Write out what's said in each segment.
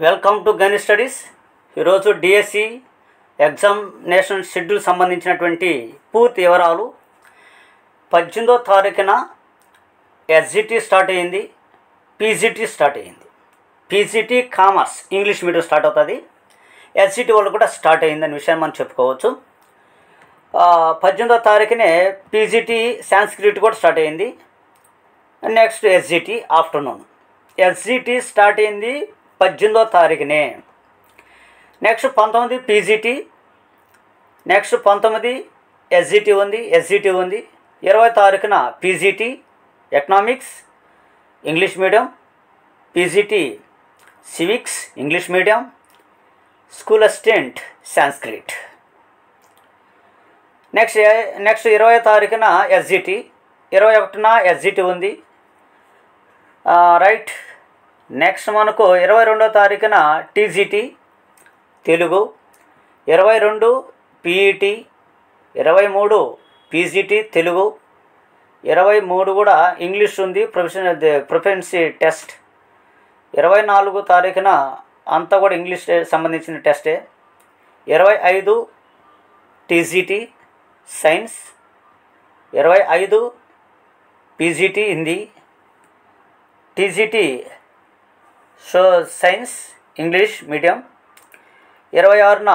Welcome to Ganit studies. ఈరోజు DSC examination schedule సంబంధించినటువంటి పూర్తి వివరాలు. 18వ తారీఖున ఎస్జిటి స్టార్ట్ అయ్యింది, పీజీటీ స్టార్ట్ అయ్యింది. PGT commerce English medium start అవుతుంది, ఎస్జిటి వాళ్ళు కూడా స్టార్ట్ అయ్యిందని విషయాన్ని మనం చెప్పుకోవచ్చు. 18వ తారీఖునే పీజీటీ సాంస్క్రిట్ కూడా స్టార్ట్ అయ్యింది. Next SGT afternoon. SGT start అయింది 18వ తారీఖునే. నెక్స్ట్ 19 పీజీటీ, నెక్స్ట్ 19 ఎస్జిటి ఉంది. 20 తారీఖున PGT economics English medium, PGT civics English medium, school assistant Sanskrit. Next 20 తారీఖున ఎస్జిటి, 21న ఎస్జిటి ఉంది. రైట్. నెక్స్ట్ మనకు 22వ తారీఖున TGT Telugu, 22 PET, 23 PGT Telugu, 23 కూడా ఇంగ్లీష్ ఉంది, ప్రొఫెన్సీ టెస్ట్. 24 తారీఖున అంతా కూడా ఇంగ్లీష్ సంబంధించిన టెస్టే. 25 TGT science, 25 PGT Hindi, TGT science English medium. 26న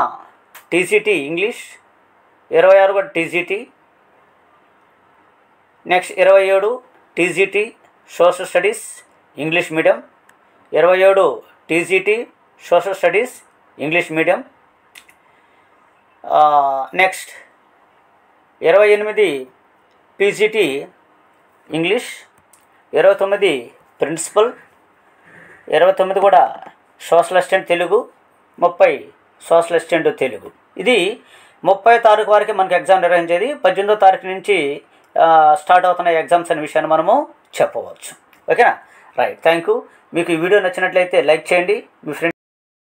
టీజీటీ ఇంగ్లీష్, 26 కూడా TGT. Next 27 TGT social studies English medium, 27 TGT social studies English medium. Next 28 PGT English, 29 principal, 29 కూడా social assistant Telugu, 30 social assistant Telugu. ఇది 30వ తారీఖు వరకు మనకి ఎగ్జామ్ నిర్వహించేది. 18వ తారీఖు నుంచి స్టార్ట్ అవుతున్న ఎగ్జామ్స్ అనే విషయాన్ని మనము చెప్పవచ్చు. ఓకేనా? రైట్. Thank you. మీకు ఈ వీడియో నచ్చినట్లయితే లైక్ చేయండి, మీ ఫ్రెండ్స్